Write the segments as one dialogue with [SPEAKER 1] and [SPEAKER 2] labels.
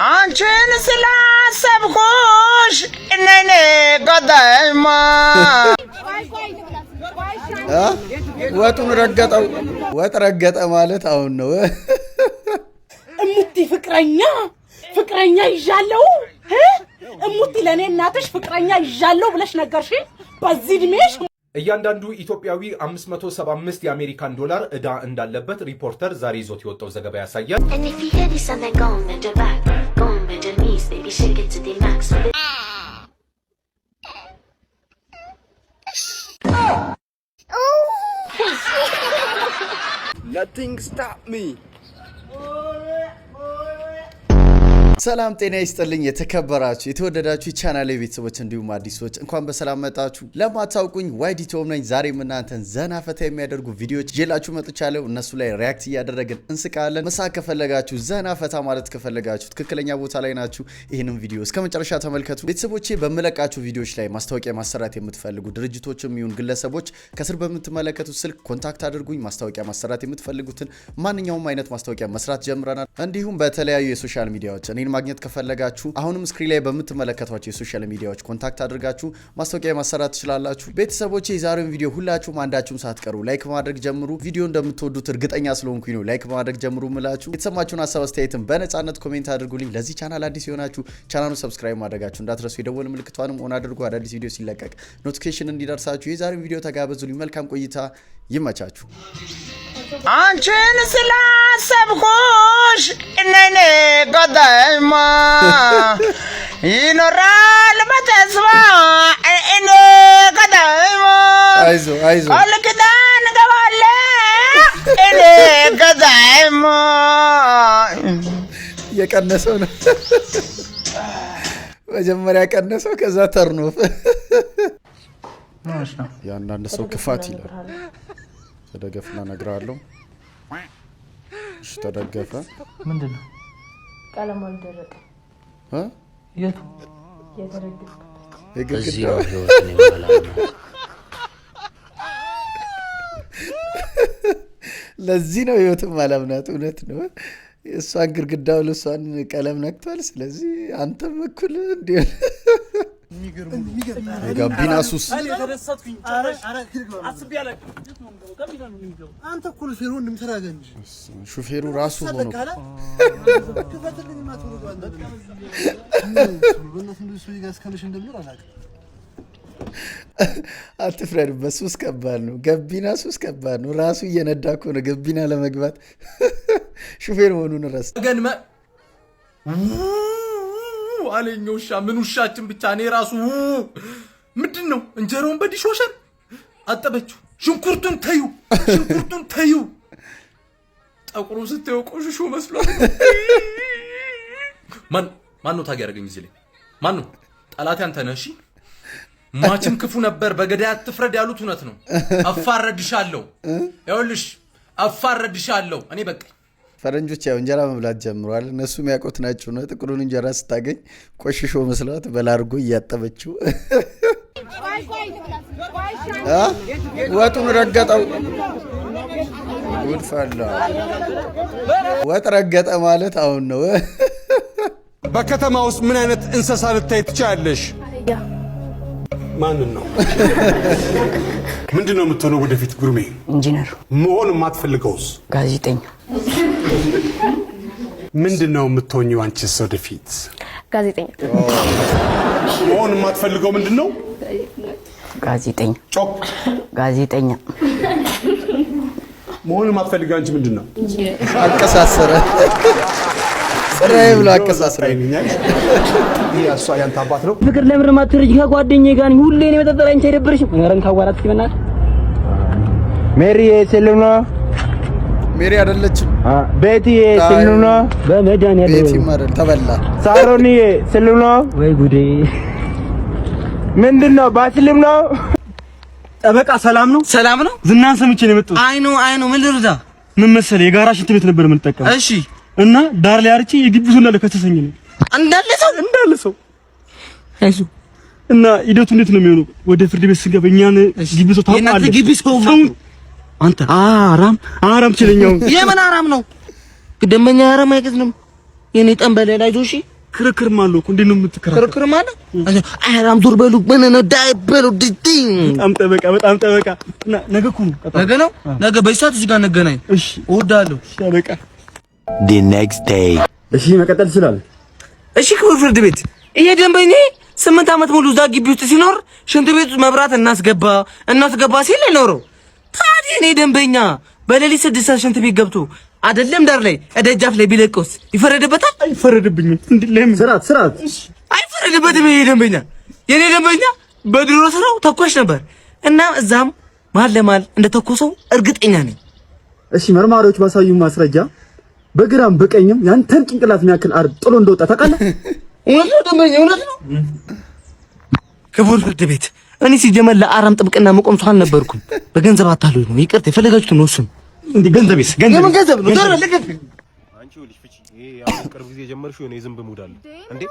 [SPEAKER 1] አንቺን ስላሰብኩሽ እኔ ገዳይማ
[SPEAKER 2] ወጡን ረገጠው። ወጥ ረገጠ ማለት አሁን ነው።
[SPEAKER 3] እሙቲ ፍቅረኛ ይዣለው እሙቲ ለኔ እናትሽ ፍቅረኛ ይዣለው ብለሽ ነገርሽ በዚህ ድሜሽ።
[SPEAKER 4] እያንዳንዱ ኢትዮጵያዊ 575 የአሜሪካን ዶላር ዕዳ እንዳለበት ሪፖርተር ዛሬ ይዞት የወጣው ዘገባ ያሳያል።
[SPEAKER 2] Nothing stop me. ሰላም ጤና ይስጥልኝ የተከበራችሁ የተወደዳችሁ ቻናሌ ቤተሰቦች እንዲሁም አዲሶች እንኳን በሰላም መጣችሁ። ለማታውቁኝ ዋይዲ ቶም ነኝ። ዛሬም እናንተን ዘና ፈታ የሚያደርጉ ቪዲዮዎች ይዤላችሁ መጥቻለሁ። እነሱ ላይ ሪአክት እያደረግን እንስቃለን። መሳቅ ከፈለጋችሁ ዘና ፈታ ማለት ከፈለጋችሁ ትክክለኛ ቦታ ላይ ናችሁ። ይህንን ቪዲዮ እስከመጨረሻ ተመልከቱ። ቤተሰቦቼ በመለቃችሁ ቪዲዮዎች ላይ ማስታወቂያ ማሰራት የምትፈልጉ ድርጅቶችም ይሁን ግለሰቦች ከስር በምትመለከቱት ስልክ ኮንታክት አድርጉኝ። ማስታወቂያ ማሰራት የምትፈልጉትን ማንኛውም አይነት ማስታወቂያ መስራት ጀምረናል። እንዲሁም በተለያዩ የሶሻል ሚዲያዎች ማግኘት ከፈለጋችሁ አሁንም ስክሪን ላይ በምትመለከቷቸው የሶሻል ሚዲያዎች ኮንታክት አድርጋችሁ ማስታወቂያ ማሰራት ትችላላችሁ። ቤተሰቦቼ የዛሬውን ቪዲዮ ሁላችሁም አንዳችሁም ሳትቀሩ ላይክ ማድረግ ጀምሩ። ቪዲዮ እንደምትወዱት እርግጠኛ ስለሆንኩኝ ነው ላይክ ማድረግ ጀምሩ ምላችሁ። የተሰማችሁን ሀሳብ አስተያየትን በነጻነት ኮሜንት አድርጉልኝ። ለዚህ ቻናል አዲስ የሆናችሁ ቻናሉን ሰብስክራይብ ማድረጋችሁ እንዳትረሱ። የደወል ምልክቷንም ኦን አድርጉ። አዳዲስ ቪዲዮ ሲለቀቅ ኖቲፊኬሽን እንዲደርሳችሁ። የዛሬውን ቪዲዮ ተጋበዙልኝ። መልካም ቆይታ ይመቻችሁ።
[SPEAKER 1] አንቺን ስላሰብኩሽ እኔ ገዳይማ ይኖራል በተስፋ እኔ ገዳይማ
[SPEAKER 2] አይዞ
[SPEAKER 1] ቃል ኪዳን ገባለሁ እኔ ገዳይማ።
[SPEAKER 2] የቀነሰው ነው መጀመሪያ ቀነሰው ከዛ ተርኖፍ ያንዳንድ ሰው ክፋት ይላል። ተደገፍና ነግራለሁ። እሺ ተደገፈ።
[SPEAKER 5] ምንድነው? ቀለም አልደረቀ የቱ የተረገፈ
[SPEAKER 2] የግድግዳው
[SPEAKER 5] ህይወት ነው ማለት ነው።
[SPEAKER 2] ለዚህ ነው ህይወትም አላምናት። እውነት ነው። እሷን ግድግዳው ለሷን ቀለም ነክቷል። ስለዚህ አንተም እኩል እንዴ ጋቢና ሱስ ሹፌሩ ራሱ ሆኖ አትፍረድበት። ሱስ ከባድ ነው። ገቢና ሱስ ከባድ ነው። ራሱ እየነዳ እኮ ነው ገቢና ለመግባት ሹፌር መሆኑን ረሳ።
[SPEAKER 4] አለኝ ውሻ ምን ውሻችን ብቻ እኔ ራሱ ምንድነው እንጀራውን በዲሽ ወሸን አጠበችው። ሽንኩርቱን ተዩ ጠቁሩ ስትየው ቆሽሾ መስሏል። ማን ነው ታግ ያደረገኝ እዚህ ላይ? ማን ነው ጠላት? አንተ ነህ። እሺ ማችም ክፉ ነበር። በገዳይ አትፍረድ ያሉት እውነት ነው። አፋረድሻለሁ። ይኸውልሽ አፋረድሻለሁ። እኔ በቃ
[SPEAKER 2] ፈረንጆች ያው እንጀራ መብላት ጀምረዋል። እነሱ የሚያውቁት ናቸው ነው። ጥቁሩን እንጀራ ስታገኝ ቆሽሾ መስሏት በላርጎ እያጠበችው ወጡን ረገጠው። ጉድፈላ ወጥ ረገጠ ማለት አሁን ነው።
[SPEAKER 6] በከተማ ውስጥ ምን አይነት እንስሳ ልታይ ትችያለሽ? ማንን ነው? ምንድነው የምትሆነው ወደፊት? ጉርሜ
[SPEAKER 5] ኢንጂነር
[SPEAKER 6] መሆን የማትፈልገውስ?
[SPEAKER 5] ጋዜጠኛ።
[SPEAKER 6] ምንድነው የምትሆኚው አንቺስ ወደፊት?
[SPEAKER 7] ጋዜጠኛ።
[SPEAKER 6] መሆን የማትፈልገው ምንድነው?
[SPEAKER 5] ጋዜጠኛ።
[SPEAKER 6] ጮክ።
[SPEAKER 5] ጋዜጠኛ።
[SPEAKER 6] መሆን የማትፈልገው አንቺ ምንድነው?
[SPEAKER 2] አቀሳሰረ ስራዬ ብሎ አቀሳሰረ።
[SPEAKER 6] ያሷ ያንተ አባት ነው።
[SPEAKER 3] ፍቅር ለምን ማትረጅ? ከጓደኛዬ ጋር ሁሌ ነው መጠጠላኝ። አይደብርሽም? ነገርን ካዋራት ይበናል።
[SPEAKER 8] ሜሪ ሰለና
[SPEAKER 2] ሜሪ አይደለችም።
[SPEAKER 8] ቤቲ ሰለና
[SPEAKER 3] በመዳን ያለው
[SPEAKER 2] ቤቲ ማለት ተበላ።
[SPEAKER 8] ሳሮኒ ሰለና
[SPEAKER 3] ወይ ጉዴ!
[SPEAKER 8] ምንድነው? ባስልም ነው።
[SPEAKER 3] ጠበቃ ሰላም ነው። ሰላም ነው።
[SPEAKER 8] ዝናን ሰምቼ ነው የመጣሁት።
[SPEAKER 3] አይ ነው ምን ልርዳ?
[SPEAKER 8] ምን መሰለህ የጋራ ሽንት ቤት ነበር የምንጠቀመው።
[SPEAKER 3] እሺ።
[SPEAKER 8] እና ዳር ላይ አርቼ የግቢው እንዳለ ከተሰኘ ነው እንዳለ ሰው
[SPEAKER 3] አይሱ።
[SPEAKER 8] እና ሂደቱ እንዴት ነው የሚሆነው? ወደ ፍርድ ቤት ስንገባ እኛን ግቢ ሰው ታውቃለህ?
[SPEAKER 3] የናንተ ግቢ ሰው
[SPEAKER 8] አንተ አራም ችለኛው
[SPEAKER 3] የምን አራም ነው? ደንበኛ አራም አይገዝንም። የኔ ጠንበለ ላይ ዞሺ
[SPEAKER 8] ክርክርም አለው እኮ እንዴት ነው የምትከራከረው?
[SPEAKER 3] ክርክርም አለ አራም ዙር በሉ ምን ነው ዳይ በሉ ዲቲን
[SPEAKER 8] በጣም ጠበቃ እና ነገ እኮ ነው
[SPEAKER 3] ነገ ነው ነገ በሰዓት እዚህ ጋር ነገናኝ
[SPEAKER 8] እሺ
[SPEAKER 3] እወዳለሁ
[SPEAKER 8] በቃ
[SPEAKER 7] the next day
[SPEAKER 8] እሺ መቀጠል ይችላል
[SPEAKER 3] እሺ ክቡር ፍርድ ቤት ይሄ ደንበኛ 8 አመት ሙሉ እዛ ግቢ ውስጥ ሲኖር ሽንት ቤት መብራት እናስገባ ሲል ነው ታዲያ እኔ ደንበኛ በሌሊት 6 ሰዓት ሽንት ቤት ገብቶ አይደለም ዳር ላይ ደጃፍ ላይ ቢለቀስ ይፈረድበታል?
[SPEAKER 8] አይፈረድብኝም። እንዴለም ስራት
[SPEAKER 3] አይፈረድበትም። ይሄ ደንበኛ የኔ ደንበኛ በድሮ ስራው ተኳሽ ነበር እና እዛም ማል ለማል እንደተኮሰው እርግጠኛ ነኝ።
[SPEAKER 8] እሺ መርማሪዎች ባሳዩ ማስረጃ በግራም በቀኝም ያንተን ጭንቅላት የሚያክል አር ጥሎ እንደወጣ ታውቃለህ?
[SPEAKER 3] እውነት ነው ደንበኛ እውነት ነው። ክቡር ፍርድ ቤት እኔ ሲጀመር ለአራም ጥብቅና መቆም ሰው አልነበርኩም። በገንዘብ አታሉኝ ነው ይቅርታ የፈለጋችሁትን ወስኑ።
[SPEAKER 8] እንዴ ገንዘብስ
[SPEAKER 3] የምን ገንዘብ ነው? ደረ ለገት
[SPEAKER 9] አንቺ ልጅ ፍቺ ይሄ ያው ቅርብ ጊዜ የጀመርሽው ነው የዝንብ ሙድ አለ እንዴ?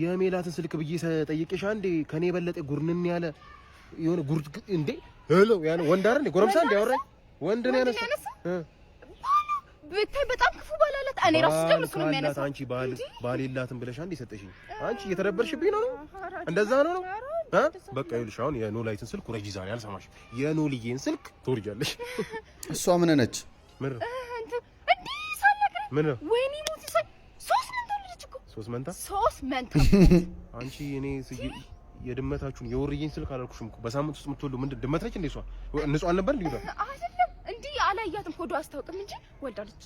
[SPEAKER 9] የሜላትን ስልክ ብዬ ጠይቄሽ አንዴ ከኔ የበለጠ ጉርንን ያለ የሆነ ጉርድ እንዴ ሄሎ ያለ ወንድ አይደል ጎረምሳ እንዴ ያወራኝ ወንድ ነው ያነሳ
[SPEAKER 10] ብታይ በጣም ክፉ ባላላት እኔ ራሱ ደም እሱ ነው የሚያነሳው።
[SPEAKER 9] አንቺ ባል የላትም ብለሽ አንዴ ሰጠሽኝ። አንቺ እየተደበርሽብኝ ነው እንደዛ ነው በቃ ይኸውልሽ አሁን የኖላይትን ስልክ ወረጅ ዛሬ አልሰማሽም። የኖልዬን ስልክ ትወርጃለሽ።
[SPEAKER 2] እሷ ምን ነች?
[SPEAKER 9] ምን
[SPEAKER 10] እንዴ ሳላገር
[SPEAKER 9] ምን
[SPEAKER 10] ወይኔ ሞት ይሰጥ 3 መንታ ልጅ እኮ 3 መንታ
[SPEAKER 9] አንቺ እኔ የድመታችሁን የወርዬን ስልክ አላልኩሽም እኮ በሳምንት ውስጥ የምትወልዱ ምንድን ድመት ነች እንዴ? እሷ ንጹህ አልነበር እንዴ?
[SPEAKER 10] አይደለም እንዴ አላያትም ሆዶ አስታውቅም እንጂ ወልዳለች።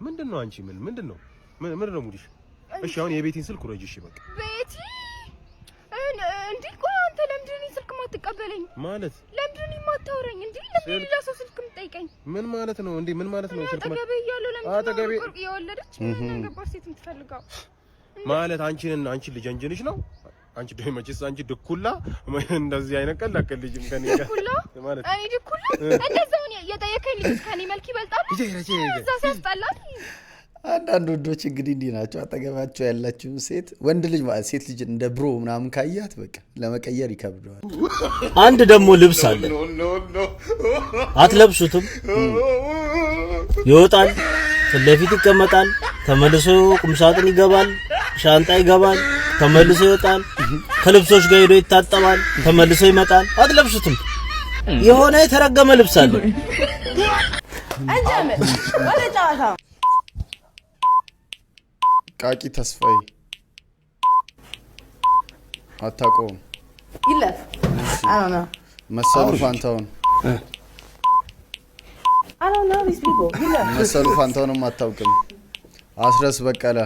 [SPEAKER 9] ምንድነው አንቺ ምንድነው ምንድነው ሙዲሽ? እሺ አሁን የቤቲን ስልክ ወረጅ። እሺ በቃ
[SPEAKER 10] ቤቲ እንዴ ቆይ አንተ ለምንድን ነው ስልክ ማትቀበለኝ?
[SPEAKER 9] ማለት
[SPEAKER 10] ለምንድን ነው የማታወራኝ? እንዴ ለምን ሌላ ሰው ስልክ የምትጠይቀኝ?
[SPEAKER 9] ምን ማለት ነው እንዴ? ምን ማለት ነው? ስልክ
[SPEAKER 10] አጠገቤ እያለሁ ለምንድን ነው የወለደች ምን ገባሽ ሴት የምትፈልገው
[SPEAKER 9] ማለት አንቺን ልጅ አንጀልሽ ነው አንቺ ደመችስ አንቺ ድኩላ እንደዚህ አይነት ቀላቀል ልጅም ከኔ ጋር
[SPEAKER 10] ድኩላ ማለት አይ ድኩላ እንደዛው ነው የጠየቀኝ ልጅ ከኔ መልክ ይበልጣል እዛ ሲያስጠላል።
[SPEAKER 2] አንዳንድ ወንዶች እንግዲህ እንዲህ ናቸው። አጠገባቸው ያላችው ሴት ወንድ ልጅ ማለት ሴት ልጅ እንደ ብሮ ምናምን ካያት በቃ ለመቀየር ይከብደዋል።
[SPEAKER 11] አንድ ደግሞ ልብስ አለ አትለብሱትም፣ ይወጣል፣ ፊት ለፊት ይቀመጣል፣ ተመልሶ ቁምሳጥን ይገባል፣ ሻንጣ ይገባል፣ ተመልሶ ይወጣል፣ ከልብሶች ጋር ሄዶ ይታጠባል፣ ተመልሶ ይመጣል። አትለብሱትም። የሆነ የተረገመ ልብስ አለ።
[SPEAKER 1] እንጀምር ወደ ጨዋታ።
[SPEAKER 2] ቃቂ ተስፋዬ አታውቀውም?
[SPEAKER 1] ይለፍ I don't know.
[SPEAKER 2] መሰሉ ፋንታውን
[SPEAKER 1] I don't know these people. ይለፍ
[SPEAKER 2] መሰሉ ፋንታውንም አታውቅም? አስረስ በቀለ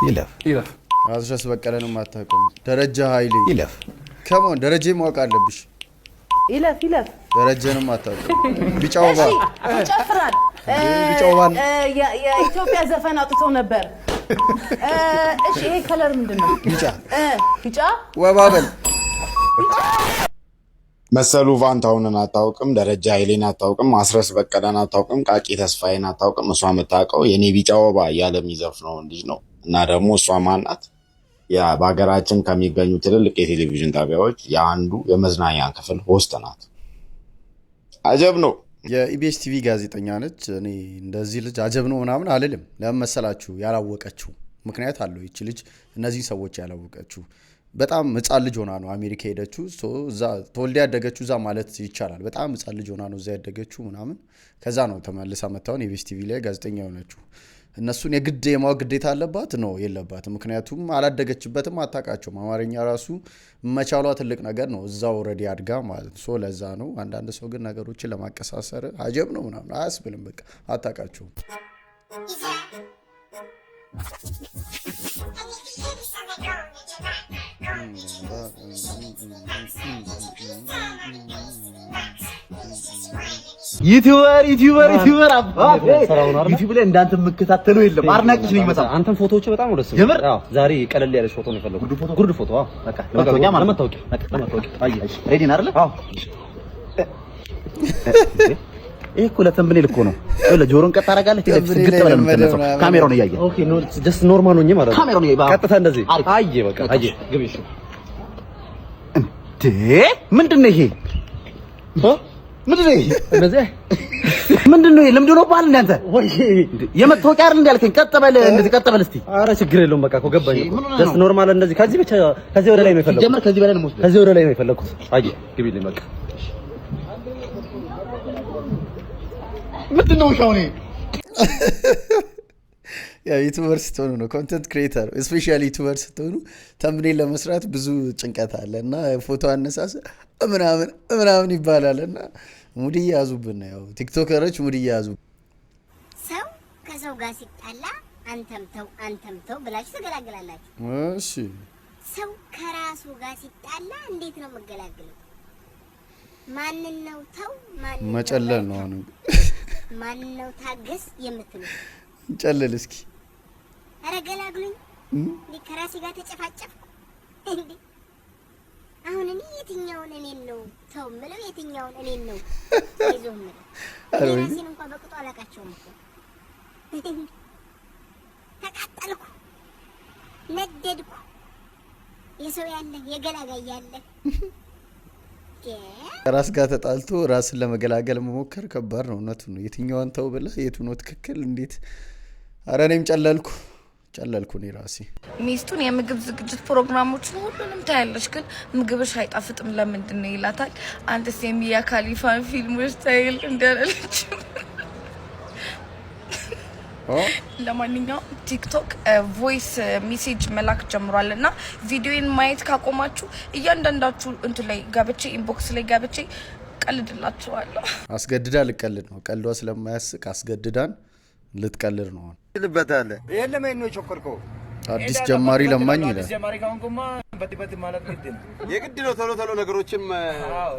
[SPEAKER 7] ይለፍ
[SPEAKER 2] አስረስ በቀለንም አታውቅም? ደረጃ ኃይሌ
[SPEAKER 7] ይለፍ
[SPEAKER 2] ከሞን ደረጃ ማወቅ አለብሽ።
[SPEAKER 1] ይለፍ
[SPEAKER 2] ደረጃንም አታውቅም? ቢጫው ባል
[SPEAKER 1] ይጨፍራል።
[SPEAKER 2] ቢጫው ባል
[SPEAKER 1] የኢትዮጵያ ዘፈን አውጥቶ ነበር። እሺ ይሄ ከለር ምንድነው? ቢጫ
[SPEAKER 2] ወባበል
[SPEAKER 12] መሰሉ ፋንታውንን አታውቅም? ደረጃ ኃይሌን አታውቅም? አስረስ በቀለን አታውቅም? ቃቂ ተስፋዬን አታውቅም? እሷ የምታውቀው የኔ ቢጫ ወባ እያለ የሚዘፍነው ልጅ ነው። እና ደግሞ እሷ ማናት? ያ በሀገራችን ከሚገኙ ትልልቅ የቴሌቪዥን ጣቢያዎች የአንዱ የመዝናኛ ክፍል ሆስት ናት። አጀብ ነው።
[SPEAKER 2] የኢቢኤስ ቲቪ ጋዜጠኛ ነች። እኔ እንደዚህ ልጅ አጀብ ነው ምናምን አልልም። ለምን መሰላችሁ? ያላወቀችው ምክንያት አለው። ይቺ ልጅ እነዚህ ሰዎች ያላወቀችው በጣም ህፃን ልጅ ሆና ነው አሜሪካ ሄደችው። እዛ ተወልዳ ያደገችው እዛ ማለት ይቻላል። በጣም ህፃን ልጅ ሆና ነው እዛ ያደገችው ምናምን። ከዛ ነው ተመልሳ መጣውን ኢቢኤስ ቲቪ ላይ ጋዜጠኛ ሆነችው። እነሱን የግድ የማወቅ ግዴታ አለባት ነው የለባትም? ምክንያቱም አላደገችበትም፣ አታውቃቸውም። አማርኛ ራሱ መቻሏ ትልቅ ነገር ነው። እዛ ኦልሬዲ አድጋ ማለት ነው። ለዛ ነው። አንዳንድ ሰው ግን ነገሮችን ለማቀሳሰር አጀብ ነው ምናምን አያስብልም። በቃ አታውቃቸውም።
[SPEAKER 11] ዩቲዩበር አባቴ ዩቲዩብ ላይ እንዳንተ መከታተለው የለም። አድናቂሽ ነኝ መጣ። አንተን ፎቶዎች በጣም ነው ደስ የሚል። አዎ ዛሬ ቀለል ያለሽ ፎቶ ነው የፈለኩት። ጉርድ ፎቶ። አዎ በቃ ለመታወቂያ ማለት ለመታወቂያ። በቃ ለመታወቂያ። አይ ሬዲ ነህ አይደል? አዎ ይሄ እኮ ለተምብኔል እኮ ነው። ለጆሮን ቀጥ አደርጋለሁ። ፊት ግጥ ብለን የምትነሳው ካሜራውን እያየህ። ኦኬ ኖ ጀስት ኖርማል ሆኜ ማለት ነው። ካሜራውን እያየህ ቀጥታ እንደዚህ። አየ በቃ አየ ግቢ። እሺ እንዴ ምንድነው ይሄ? ምንድነው ይሄ? እንደዚህ ምንድነው ልምድ ነው ባል እንዳንተ ወይ የመታወቂያ አይደል እንዳልከኝ ቀጥበል እንደዚህ ቀጥበል እስቲ ኧረ ችግር የለውም በቃ እኮ ገባኝ ደስ ኖርማል እንደዚህ ከዚህ ብቻ ከዚህ ወደ ላይ ነው የፈለኩት ጀመር ከዚህ በላይ ነው የምወስደው ከዚህ ወደ ላይ ነው የፈለኩት አይ ግቢልኝ በቃ ምንድነው ሻውኔ
[SPEAKER 2] ያ ዩቲዩበር ስትሆኑ ነው ኮንተንት ክሬተር ስፔሻሊ ዩቲዩበር ስትሆኑ ተምብኔል ለመስራት ብዙ ጭንቀት አለና ፎቶ አነሳስ ምናምን ይባላልና ሙድ ያዙብን ያው ቲክቶከሮች ሙድ ያዙ
[SPEAKER 10] ሰው ከሰው ጋር ሲጣላ አንተም ተው ብላችሁ ተገላግላላችሁ
[SPEAKER 2] እሺ
[SPEAKER 10] ሰው ከራሱ ጋር ሲጣላ እንዴት ነው መገላግለው ማን ነው ተው ማን
[SPEAKER 2] መጨለል ነው አሁን
[SPEAKER 10] ማን ነው ታገስ የምትሉት
[SPEAKER 2] ጨለል እስኪ
[SPEAKER 10] አረ ገላግሉኝ ከራሴ ጋር ተጨፋጨፍኩ እንዴ አሁን እኔ የትኛውን እኔን ነው ተው ምለው የትኛውን እኔን ነው አይዞህ ምለው ራሴን እንኳን በቅጡ አላቃቸውም እኮ ተቃጠልኩ ነደድኩ የሰው ያለ የገላጋይ ያለ
[SPEAKER 2] ራስ ጋር ተጣልቶ ራስን ለመገላገል መሞከር ከባድ ነው እውነቱን ነው የትኛውን ተው ብለህ የቱ ነው ትክክል እንዴት አረ እኔም ጨለልኩ እኔ ራሴ
[SPEAKER 13] ሚስቱን የምግብ ዝግጅት ፕሮግራሞችን ሁሉንም ታያለሽ ግን ምግብሽ አይጣፍጥም ለምንድን ነው ይላታል አንተስ የሚያ ካሊፋን ፊልሞች ታይል እንደለች ለማንኛውም ቲክቶክ ቮይስ ሜሴጅ መላክ ጀምሯልና ቪዲዮን ማየት ካቆማችሁ እያንዳንዳችሁ እንት ላይ ጋብቼ ኢንቦክስ ላይ ጋብቼ ቀልድላችኋለሁ
[SPEAKER 2] አስገድዳ ልቀልድ ነው ቀልዷ ስለማያስቅ አስገድዳን ልትቀልድ ነው
[SPEAKER 9] ልበታለ ይሄን ለምን ነው ቸኮልከው
[SPEAKER 2] አዲስ ጀማሪ ለማኝ ይላል
[SPEAKER 9] አዲስ ጀማሪ ካንኩማ በጥበጥ ማለት የግድ ነው ቶሎ ነገሮችም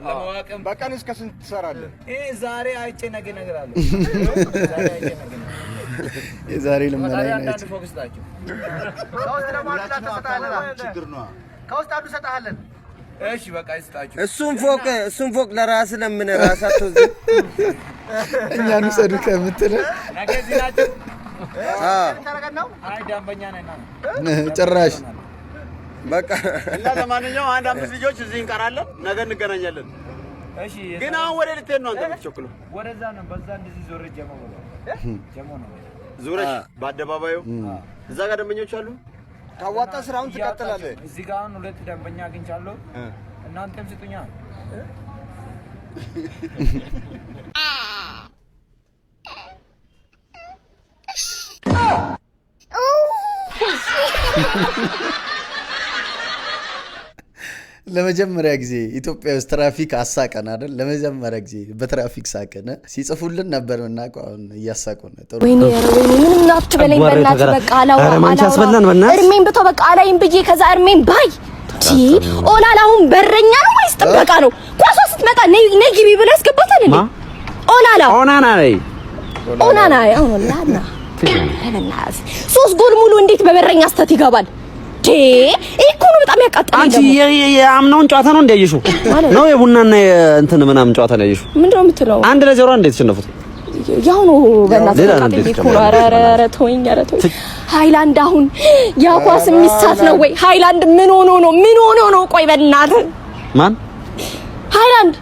[SPEAKER 9] ለማዋቀም በቀን እስከ ስንት ትሰራለህ ዛሬ አይቼ ነገ አለ ዛሬ አይቼ ነገ
[SPEAKER 2] የዛሬ ለማናይ ነው
[SPEAKER 11] ፎክስ ታችሁ ከውስጥ ደግሞ አጣጣለ ችግር ነው ከውስጥ አዱ ሰጣለን እሺ በቃ ይስጣችሁ
[SPEAKER 3] እሱን ፎቅ ለራስ ለምን ራሳቸው
[SPEAKER 2] እኛን ሰዱ ከምትለ
[SPEAKER 9] ነገ ዚናችሁ
[SPEAKER 11] ተረጋግነው
[SPEAKER 9] አይ ዳምበኛ ነና
[SPEAKER 2] ጭራሽ
[SPEAKER 11] በቃ እና ለማንኛውም አንድ አምስት ልጆች እዚህ እንቀራለን ነገ እንገናኛለን
[SPEAKER 9] እሺ
[SPEAKER 11] ግን አሁን ወደ ልትሄድ ነው አንተ የምትቸኩለው
[SPEAKER 9] ወደዛ ነው በዛ እንደዚህ ዞር ጀሞ ነው
[SPEAKER 11] ዙረሽ በአደባባዩ እዛ ጋር ደንበኞች አሉ ካዋጣ ስራውን ትቀጥላለህ
[SPEAKER 9] እዚህ ጋር አሁን ሁለት ደንበኛ አግኝቻለሁ እናንተም ስጡኛ
[SPEAKER 2] ለመጀመሪያ ጊዜ ኢትዮጵያ ውስጥ ትራፊክ አሳቀን አይደል ለመጀመሪያ ጊዜ በትራፊክ ሳቀነ ሲጽፉልን ነበር እናቀው እያሳቁን ጥሩ
[SPEAKER 10] ወይኔ ምንም ናፍጥ በለኝ በእናትህ በቃ አላወራ እርሜን ብቶ በቃ አላይም ብዬ ከዛ እርሜን ባይ ኦላላውን በረኛ ነው ወይስ ጥበቃ ነው ኳሷ ስትመጣ ነይ ግቢ ብለህ አስገባታል እንዴ ኦናና ኦላና ሶስት ጎል ሙሉ እንዴት በበረኛ ስተት ይገባል እኮ ነው በጣም ያቃጥላል
[SPEAKER 3] አንቺ የአምናውን ጨዋታ ነው እንዲያየሽው ነው የቡናና እንትን ምናምን ጨዋታ ነው ያየሽው
[SPEAKER 10] ምንድነው የምትለው
[SPEAKER 3] 1-0 እንዴት ተሸነፉት
[SPEAKER 10] ያው ነው በእናትህ ተቃጥዬ እኮ ኧረ ተወኝ ሃይላንድ አሁን ያ ኳስ የሚሳት ነው ወይ ሃይላንድ ምን ሆኖ ነው ቆይ በእናትህ
[SPEAKER 3] ማን
[SPEAKER 10] ሃይላንድ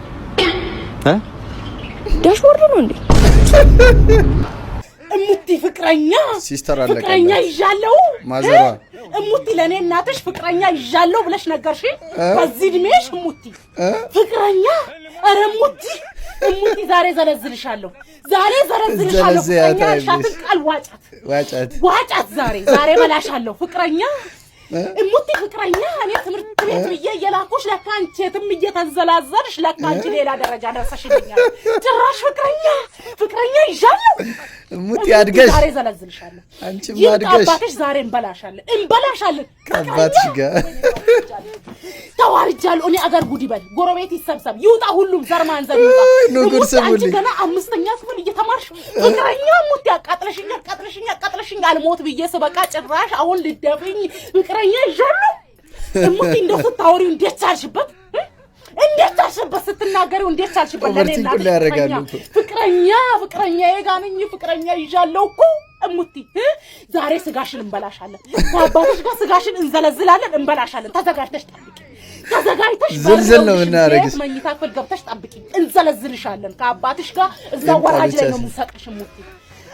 [SPEAKER 10] ዳሽቦርድ ነው እንዴ
[SPEAKER 1] እሙቲ ፍቅረኛ
[SPEAKER 2] ሲስተር አለቀ
[SPEAKER 1] ፍቅረኛ ይዣለው
[SPEAKER 2] ማዘሯ
[SPEAKER 1] እሙቲ ለኔ እናትሽ ፍቅረኛ ይዣለው ብለሽ ነገርሽ በዚህ ድሜሽ እሙቲ ፍቅረኛ አረ እሙቲ ዛሬ ዘረዝልሻለሁ ፍቅረኛ ሻትን ቃል ዋጫት ዛሬ በላሻለሁ ፍቅረኛ እሙቲ ፍቅረኛ እኔ ትምህርት ቤት ብዬ እየላኩሽ ለካ አንቺ የትም እየተንዘላዘልሽ ለካ አንቺ ሌላ ደረጃ ደርሰሽልኛል ጭራሽ ፍቅረኛ ይዣለው
[SPEAKER 2] እሙቲ አድገሽ
[SPEAKER 1] ዛሬ ዘለዝልሻለሁ
[SPEAKER 2] አንቺ ማድገሽ
[SPEAKER 1] አባትሽ ዛሬ እንበላሻለን
[SPEAKER 2] ከአባትሽ ጋር
[SPEAKER 1] ተዋርጃለሁ እኔ አገር ጉድ ይበል ጎረቤት ይሰብሰብ ይውጣ ሁሉም ዘር ማንዘር ይውጣ አንቺ ገና አምስተኛ ክፍል እየተማርሽ ፍቅረኛ እሙቲ አቃጥለሽኝ አልሞት ብዬ ስበቃ ጭራሽ አሁን ልደፍኝ ፍቅረኛ ይዣለው እሙቲ እንደው ስታወሪው እንዴት ቻልሽበት ስትናገሪው እንዴት ቻልሽበት ለኔና ፍቅረኛ የጋነኝ ፍቅረኛ ይዣለው እኮ እሙቲ ዛሬ ስጋሽን እንበላሻለን ከአባትሽ ጋር ስጋሽን እንዘለዝላለን እንበላሻለን ተዘጋጅተሽ ጠብቂ ተዘጋጅተሽ
[SPEAKER 2] ዝልዝል ነው እናረግሽ
[SPEAKER 1] መኝታ ክፍል ገብተሽ ጠብቂ እንዘለዝልሻለን ከአባትሽ ጋር እዛው ወራጅ ላይ ነው የምንሰቅሽ ሙቲ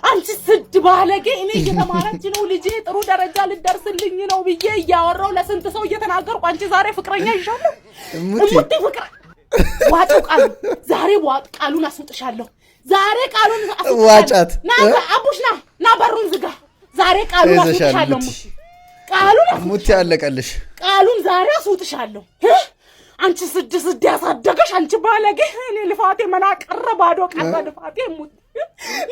[SPEAKER 1] አንቺ ስድ ባለጌ እኔ እየተማረች ነው ልጄ ጥሩ ደረጃ ልደርስልኝ ነው ብዬ እያወራው ለስንት ሰው እየተናገርኩ አንቺ ዛሬ ፍቅረኛ ይሻለው ሙቲ ፍቅር ዋጡ ቃሉ ዛሬ ዋጥ ቃሉን አስወጥሻለሁ ዛሬ ቃሉን
[SPEAKER 2] ዋጫት
[SPEAKER 1] ና አቡሽ ና በሩን ዝጋ ዛሬ ቃሉን አስወጥሻለሁ ቃሉን
[SPEAKER 2] ሙቲ ያለቀልሽ
[SPEAKER 1] ቃሉን ዛሬ አስወጥሻለሁ አንቺ ስድ ያሳደገሽ አንቺ ባለጌ እኔ ልፋቴ መና ቀረ ባዶ ቀረ ልፋቴ ሙቲ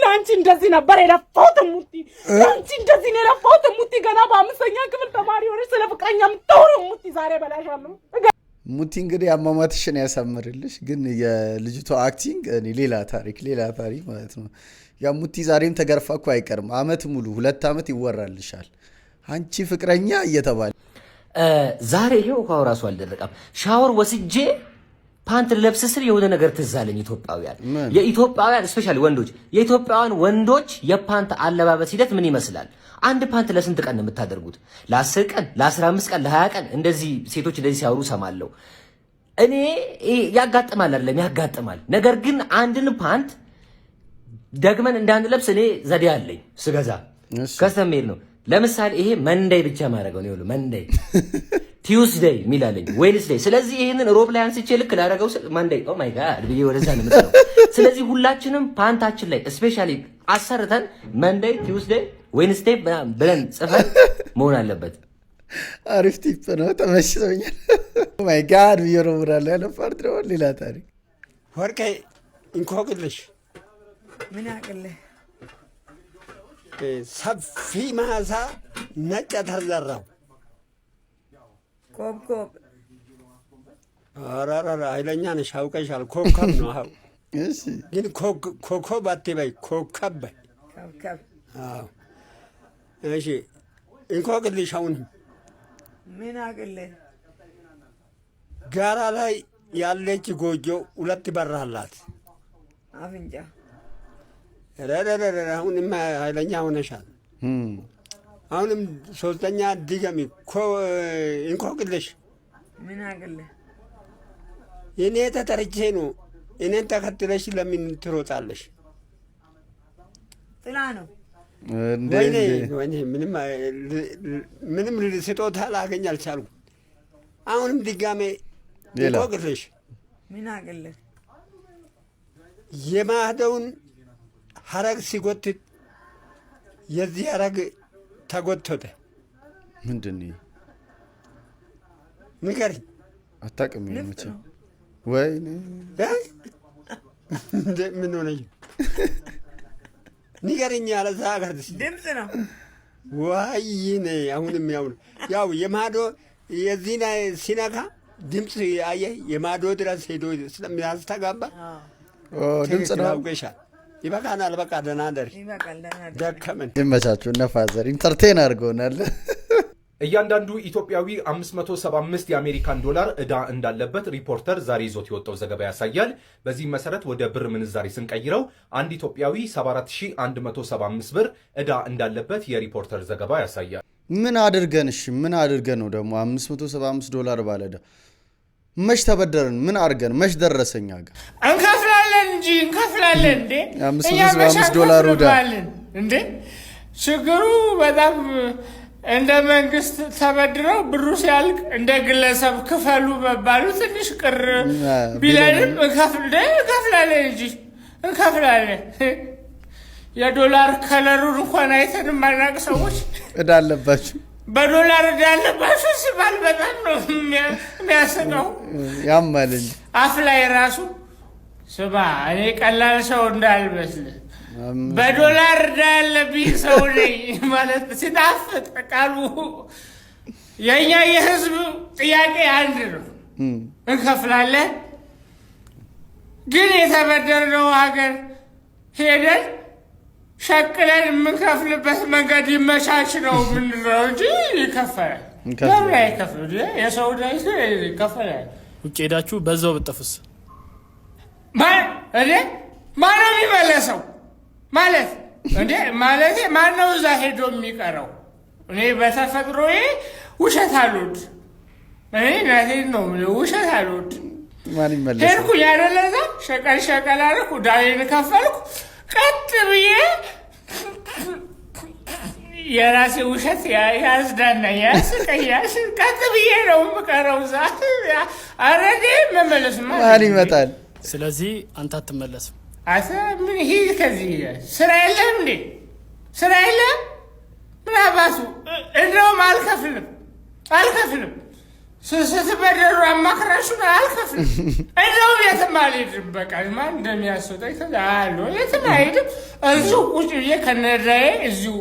[SPEAKER 1] ላንቺ እንደዚህ ነበር የለፋሁት ሙቲ ላንቺ እንደዚህ ነው የለፋሁት ሙቲ ገና በአምስተኛ ክፍል ተማሪ ሆነሽ ስለ ፍቅረኛ ምትወሩ ሙቲ ዛሬ በላሻለሁ
[SPEAKER 2] ሙቲ እንግዲህ አማማትሽን ያሳምርልሽ ግን የልጅቷ አክቲንግ እኔ ሌላ ታሪክ ማለት ነው ያ ሙቲ ዛሬም ተገርፋኩ አይቀርም አመት ሙሉ 2 አመት ይወራልሻል አንቺ ፍቅረኛ እየተባለ
[SPEAKER 3] ዛሬ ይሄው ኳው ራሱ አልደረቀም ሻወር ወስጄ ፓንት ለብስ ስር የሆነ ነገር ትዛለኝ የኢትዮጵያውያን ስፔሻሊ ወንዶች የኢትዮጵያውያን ወንዶች የፓንት አለባበስ ሂደት ምን ይመስላል አንድ ፓንት ለስንት ቀን ነው የምታደርጉት ለ10 ቀን ለ15 ቀን ለ20 ቀን እንደዚህ ሴቶች እንደዚህ ሲያወሩ ሰማለው እኔ ያጋጥማል አይደለም ያጋጥማል ነገር ግን አንድን ፓንት ደግመን እንዳንለብስ እኔ ዘዴ አለኝ ስገዛ ከስተመር ነው ለምሳሌ ይሄ መንዴይ ብቻ ማረጋው ነው መንዴይ ቲዩስዴይ ሚላለኝ ዌድነስዴይ ስለዚህ ይሄንን ሮብ ላይ አንስቼ ልክ ላረጋው መንዴይ ኦ ማይ ጋድ ብዬ ወደዛ ነው የምትለው ስለዚህ ሁላችንም ፓንታችን ላይ ስፔሻሊ አሰርተን መንዴይ ቲዩስዴይ ዌድነስዴይ ብለን ጽፈን መሆን አለበት
[SPEAKER 2] አሪፍ ቲፕ ነው ተመችቶኛል ኦ ማይ ጋድ ብዬ ነው ብራለ ያለ ፓርት ነው ሌላ ታሪክ
[SPEAKER 14] ወርቄ እንኮቅልሽ
[SPEAKER 15] ምን አቅልህ
[SPEAKER 14] ሰፊ ማሳ ነጭ ተዘራው
[SPEAKER 15] ኮብኮብ
[SPEAKER 14] አራራ አይለኛ ነሽ አውቀሻል ኮከብ ነው አው እሺ ግን ኮከብ አትበይ ኮከብ በይ
[SPEAKER 15] ኮከብ
[SPEAKER 14] አዎ እሺ እንኮቅልሽ አሁን
[SPEAKER 15] ምን አቅልህ
[SPEAKER 14] ጋራ ላይ ያለች ጎጆ 2 በር አላት
[SPEAKER 15] አፍንጫ
[SPEAKER 14] አሁንም ኃይለኛ ሆነሻል አሁንም ሶስተኛ ድገሚ እንኮቅልሽ
[SPEAKER 15] ምን አቅልህ
[SPEAKER 14] እኔ ተጠርቼ ነው እኔን ተከትለሽ ለምን ትሮጣለሽ
[SPEAKER 15] ጥላ ነው
[SPEAKER 14] ወይኔ ምንም ስጦታ ላገኝ አልቻልኩም አሁንም ድጋሜ እንኮቅልሽ
[SPEAKER 15] ምን አቅልህ
[SPEAKER 14] የማህደውን ሐረግ ሲጎትት የዚህ ሐረግ ተጎተተ
[SPEAKER 2] ምንድነው
[SPEAKER 14] ንገሪኝ
[SPEAKER 2] አታውቅም መቼ ወይኔ
[SPEAKER 14] ምን ሆነሽ ንገሪኝ ያለ ዛጋር
[SPEAKER 15] ድምጽ ነው
[SPEAKER 14] ወይኔ አሁንም ያው የማዶ የዚህና ሲነካ ድምጽ አየህ የማዶ ድረስ ሄዶ ስለሚያስተጋባ
[SPEAKER 2] ድምጽ ነው
[SPEAKER 14] አውቀሻል ይበቃናል በቃ ደህና ደር ደከመን
[SPEAKER 2] ይመቻችሁ ነፋዘር ኢንተርቴን አድርጎናል
[SPEAKER 4] እያንዳንዱ ኢትዮጵያዊ 575 የአሜሪካን ዶላር ዕዳ እንዳለበት ሪፖርተር ዛሬ ይዞት የወጣው ዘገባ ያሳያል በዚህ መሰረት ወደ ብር ምንዛሬ ስንቀይረው አንድ ኢትዮጵያዊ 74175 ብር ዕዳ እንዳለበት የሪፖርተር ዘገባ ያሳያል
[SPEAKER 2] ምን አድርገን ነው ደግሞ 575 ዶላር ባለዳ መች ተበደረን ምን አድርገን መች ደረሰኛ ጋር
[SPEAKER 16] እንከፍላለን እንዴ
[SPEAKER 2] 575 ዶላር ወዳ
[SPEAKER 16] እንዴ ችግሩ በጣም እንደ መንግስት ተበድረው ብሩ ሲያልቅ እንደ ግለሰብ ክፈሉ መባሉ ትንሽ ቅር ቢለንም እንከፍላለን የዶላር ከለሩን እንኳን አይተን ማናቅ ሰዎች
[SPEAKER 2] ዕዳ አለባችሁ
[SPEAKER 16] በዶላር ዕዳ አለባችሁ ሲባል በጣም ነው የሚያስቀው
[SPEAKER 2] ያማል እንጂ
[SPEAKER 16] አፍ ላይ ራሱ ስማ እኔ ቀላል ሰው እንዳልመስል በዶላር ዕዳ ያለብኝ ሰው ነኝ ማለት ሲጣፍጥ ቃሉ የኛ የህዝብ ጥያቄ አንድ ነው እንከፍላለን ግን የተበደርነው ሀገር ሄደን ሸቅለን የምንከፍልበት መንገድ ይመቻች ነው ምንድነው እንጂ ይከፈላል ለምን አይከፍል የሰው ዕዳ ይከፈላል
[SPEAKER 17] ውጭ ሄዳችሁ በዛው ብትጠፉስ
[SPEAKER 16] ማነው የሚመለሰው ማለት እንዴ ማለት ማነው እዛ ሄዶ የሚቀረው እኔ በተፈጥሮዬ ውሸት አሉት እኔ እናቴን ነው የምልህ፣ ውሸት አልወድም።
[SPEAKER 2] ማን ይመለስ?
[SPEAKER 16] ሄድኩኝ አይደለ እዛ ሸቀል አደረኩ፣ ዳሌን ከፈልኩ፣ ቀጥ ብዬ የራሴ ውሸት ያዝዳናኝ ያስቀኛል። ቀጥ ብዬ ነው የምቀረው እዛ። ኧረ እኔ መመለስማ
[SPEAKER 2] ማን ይመጣል?
[SPEAKER 17] ስለዚህ አንተ አትመለስም።
[SPEAKER 16] አንተ ምን ሂድ ከዚህ። ስራ የለህም እንዴ? ስራ የለህም? ምን አባቱ እንደውም አልከፍልም ስትበደሩ አማክራችሁን አልከፍልም። እንደውም የትም አልሄድም። በቃ ማን እንደሚያስወጣኝ አሉ። የትም አይሄድም። እዚሁ ቁጭ ብዬ ከነዳዬ እዚሁ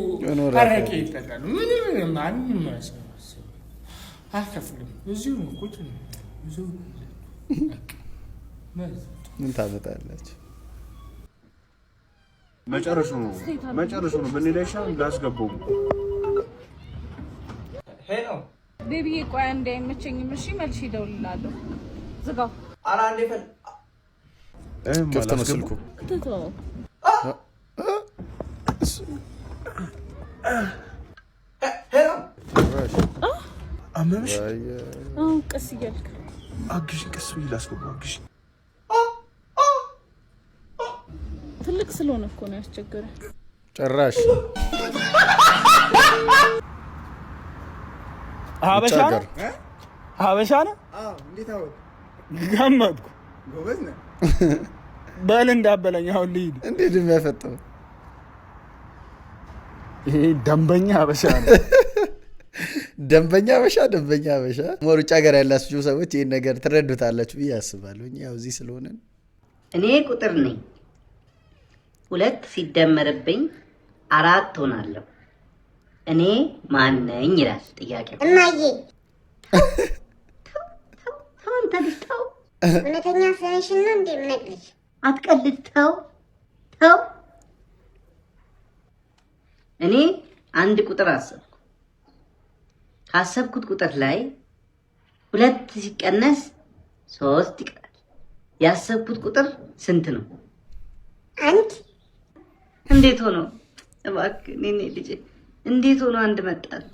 [SPEAKER 16] አረቄ ይጠጣሉ። ምንም ማንም አልከፍልም። እዚሁ ቁጭ እዚሁ
[SPEAKER 2] ምን ታመጣላችሁ?
[SPEAKER 9] መጨረሱ ነው ብንሄዳሻ ላስገባው።
[SPEAKER 13] ሄሎ ቤቢዬ፣ ቆይ አንዴ አይመቸኝም። እሺ መልሼ እደውልልሃለሁ። ዝጋው።
[SPEAKER 3] ኧረ አንዴ ፈል
[SPEAKER 2] ክፍት ነው ስልኩ።
[SPEAKER 3] ሄሎ
[SPEAKER 9] አመምሽ?
[SPEAKER 13] ቀስ እያልክ
[SPEAKER 9] አግዥኝ፣ ቀስ ብዬ ላስገባው። አግዥኝ።
[SPEAKER 13] ትልቅ ስለሆነ እኮ ነው ያስቸገረ።
[SPEAKER 2] ጭራሽ
[SPEAKER 8] ሀበሻ ነው።
[SPEAKER 11] እንዴት አወቅ?
[SPEAKER 8] ገመትኩ።
[SPEAKER 11] ጎበዝ ነህ።
[SPEAKER 8] በል እንዳበለኝ አሁን ልሂድ።
[SPEAKER 2] እንዴት የሚያፈጠው
[SPEAKER 8] ይሄ ደንበኛ ሀበሻ ነው።
[SPEAKER 2] ደንበኛ ሀበሻ። ውጭ ሀገር ያላችሁ ሰዎች ይህን ነገር ትረዱታላችሁ ብዬ አስባለሁ። ያው እዚህ ስለሆነን
[SPEAKER 18] እኔ ቁጥር ነኝ። 2 ሲደመርብኝ 4 ሆናለሁ። እኔ ማን ነኝ ይላል ጥያቄው።
[SPEAKER 10] እማዬ
[SPEAKER 18] ተው አንተ ልጅ ተው።
[SPEAKER 10] እውነተኛ ስለሽን ነው እንዴ የምነግርሽ?
[SPEAKER 18] አትቀልድ። ተው። እኔ አንድ ቁጥር አሰብኩ። ካሰብኩት ቁጥር ላይ 2 ሲቀነስ 3 ይቀራል። ያሰብኩት ቁጥር ስንት ነው?
[SPEAKER 10] 1።
[SPEAKER 18] እንዴት ሆኖ እባክህ እኔ ልጅ እንዴት ሆኖ አንድ መጣል?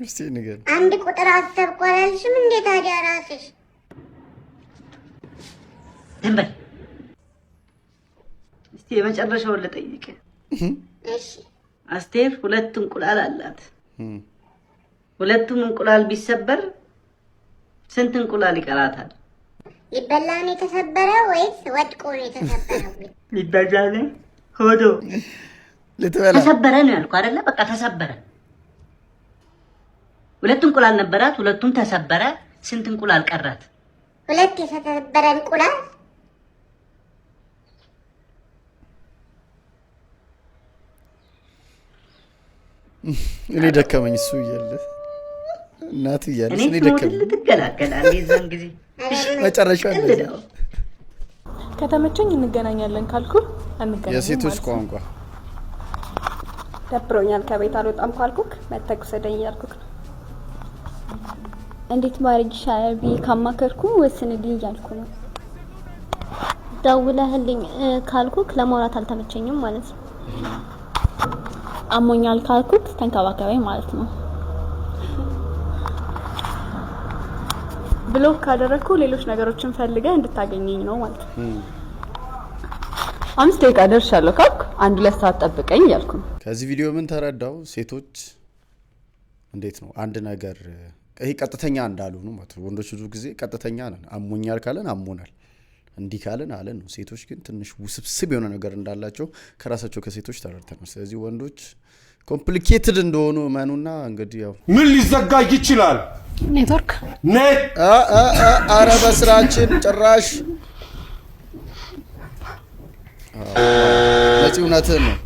[SPEAKER 2] እስቲ ንገር።
[SPEAKER 10] አንድ ቁጥር አሰብኩ አላልሽም እንዴ ታዲያ ራስሽ?
[SPEAKER 18] ደንበል እስቲ የመጨረሻውን ልጠይቅ።
[SPEAKER 10] እሺ
[SPEAKER 18] አስቴር 2 እንቁላል አላት። 2ቱም እንቁላል ቢሰበር ስንት እንቁላል ይቀራታል?
[SPEAKER 10] ሊበላ ነው የተሰበረ ወይስ ወድቆ ነው የተሰበረው?
[SPEAKER 18] ሊበላ ነው። ሆዶ
[SPEAKER 2] ልትበላ
[SPEAKER 18] ተሰበረ ነው ያልኩህ አይደለ? በቃ ተሰበረ። 2 እንቁላል ነበራት፣ 2ቱም ተሰበረ። ስንት እንቁላል ቀራት?
[SPEAKER 10] 2 የተሰበረ እንቁላል።
[SPEAKER 2] እኔ ደከመኝ። እሱ እያለ እናቱ እያለ እኔ ደከመኝ።
[SPEAKER 18] ትገላገላለህ የዛን ጊዜ
[SPEAKER 2] መጨረሻ
[SPEAKER 13] ከተመቸኝ እንገናኛለን ካልኩ እንገናኛለን።
[SPEAKER 2] የሴቶች ቋንቋ
[SPEAKER 13] ደብሮኛል ከቤት አልወጣም ካልኩክ መተክ ሰደኝ ያልኩክ ነው።
[SPEAKER 19] እንዴት ማድረግ ይሻላል ብዬ ካማከርኩ ወስንልኝ እያልኩ ነው። ደውለህልኝ ካልኩክ ለማውራት አልተመቸኝም ማለት ነው። አሞኛል ካልኩክ ተንከባከበኝ ማለት ነው።
[SPEAKER 13] ብሎክ ካደረኩ ሌሎች ነገሮችን ፈልገህ እንድታገኘኝ ነው ማለት ነው። 5 ደቂቃ ደርሻለሁ ካልኩ 1-2 ሰዓት ጠብቀኝ እያልኩ ነው።
[SPEAKER 2] ከዚህ ቪዲዮ ምን ተረዳው? ሴቶች እንዴት ነው አንድ ነገር ይሄ ቀጥተኛ እንዳልሆኑ ማለት ነው። ወንዶች ብዙ ጊዜ ቀጥተኛ ነን። አሞኛል ካለን አሞናል፣ እንዲህ ካለን አለን ነው። ሴቶች ግን ትንሽ ውስብስብ የሆነ ነገር እንዳላቸው ከራሳቸው ከሴቶች ተረድተናል። ስለዚህ ወንዶች ኮምፕሊኬትድ እንደሆኑ እመኑና እንግዲህ ያው
[SPEAKER 6] ምን ሊዘጋጅ ይችላል?
[SPEAKER 13] ኔትወርክ
[SPEAKER 2] አረ በስራችን ጭራሽ ለዚህ እውነትህን ነው።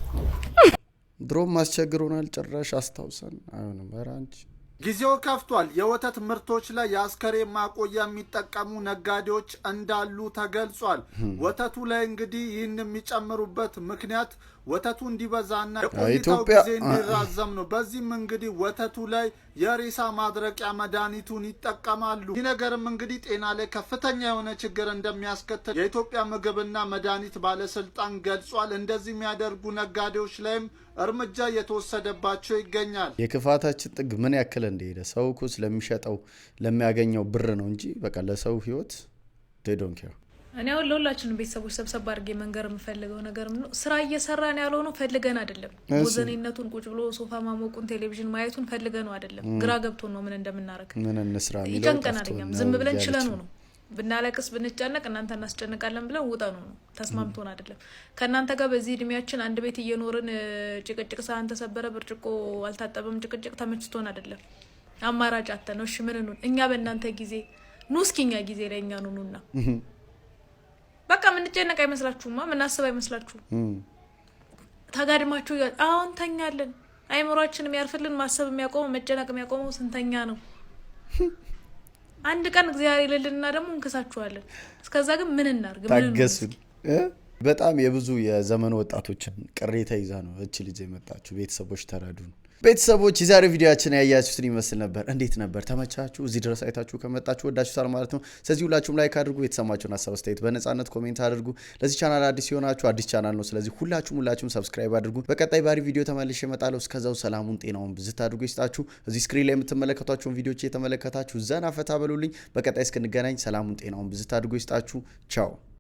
[SPEAKER 2] ድሮም አስቸግሮናል ጭራሽ አስታውሰን አይሆንም። ኧረ አንቺ
[SPEAKER 20] ጊዜው ከፍቷል። የወተት ምርቶች ላይ የአስከሬን ማቆያ የሚጠቀሙ ነጋዴዎች እንዳሉ ተገልጿል። ወተቱ ላይ እንግዲህ ይህን የሚጨምሩበት ምክንያት ወተቱ እንዲበዛና የቆይታው ጊዜ እንዲራዘም ነው። በዚህም እንግዲህ ወተቱ ላይ የሬሳ ማድረቂያ መድኃኒቱን ይጠቀማሉ። ይህ ነገርም እንግዲህ ጤና ላይ ከፍተኛ የሆነ ችግር እንደሚያስከትል የኢትዮጵያ ምግብና መድኃኒት ባለስልጣን ገልጿል። እንደዚህ የሚያደርጉ ነጋዴዎች ላይም እርምጃ እየተወሰደባቸው ይገኛል።
[SPEAKER 2] የክፋታችን ጥግ ምን ያክል እንደሄደ ሰው እኮ ስለሚሸጠው ለሚያገኘው ብር ነው እንጂ በቃ ለሰው ህይወት they don't care።
[SPEAKER 21] እኔ አሁን ለሁላችንም ቤተሰቦች ሰብሰብ አድርጌ መንገር የምፈልገው ነገር ነው፣ ስራ እየሰራን ያለው ነው ፈልገን አይደለም። ወዘኔነቱን ቁጭ ብሎ ሶፋ ማሞቁን ቴሌቪዥን ማየቱን ፈልገን ነው አይደለም። ግራ ገብቶን ነው ምን እንደምናረግ
[SPEAKER 2] ምን እንስራ የሚለው
[SPEAKER 21] ይጨንቀናል። ዝም ብለን ችለኑ ነው ብናለቅስ ብንጨነቅ እናንተ እናስጨንቃለን ብለን ውጣኑ ነው ተስማምቶን አይደለም። ከእናንተ ጋር በዚህ እድሜያችን አንድ ቤት እየኖርን ጭቅጭቅ ሳህን ተሰበረ ብርጭቆ አልታጠበም ጭቅጭቅ ተመችቶን አይደለም። አማራጭ አጥተን ነው። እሺ ምን ነው እኛ በእናንተ ጊዜ ኑስኪኛ ጊዜ ላይ እኛ ኑኑና በቃ ምን ጨነቀ አይመስላችሁማ? ምን አስብ አይመስላችሁም? ተጋድማችሁ አሁን ተኛለን። አይምሮአችንም ያርፍልን። ማሰብ የሚያቆመው መጨነቅ የሚያቆመው ስንተኛ ነው? አንድ ቀን እግዚአብሔር ይልልና ደግሞ እንከሳችኋለን። እስከዛ ግን ምን እናርግ?
[SPEAKER 2] ታገሱን። በጣም የብዙ የዘመኑ ወጣቶችን ቅሬታ ይዛ ነው እቺ ልጅ የመጣችሁ። ቤተሰቦች ተረዱን። ቤተሰቦች የዛሬ ቪዲዮአችን ያያችሁትን ይመስል ነበር። እንዴት ነበር? ተመቻችሁ? እዚህ ድረስ አይታችሁ ከመጣችሁ ወዳችሁታል ማለት ነው። ስለዚህ ሁላችሁም ላይክ አድርጉ። የተሰማችሁን ሀሳብ አስተያየት በነጻነት ኮሜንት አድርጉ። ለዚህ ቻናል አዲስ የሆናችሁ አዲስ ቻናል ነው። ስለዚህ ሁላችሁም ሰብስክራይብ አድርጉ። በቀጣይ ባሪ ቪዲዮ ተመልሼ እመጣለሁ። እስከዛው ሰላሙን ጤናውን ብዝት አድርጉ ይስጣችሁ። እዚህ ስክሪን ላይ የምትመለከቷቸውን ቪዲዮዎች የተመለከታችሁ ዘና ፈታ በሉልኝ። በቀጣይ እስክንገናኝ ሰላሙን ጤናውን ብዝት አድርጉ ይስጣችሁ። ቻው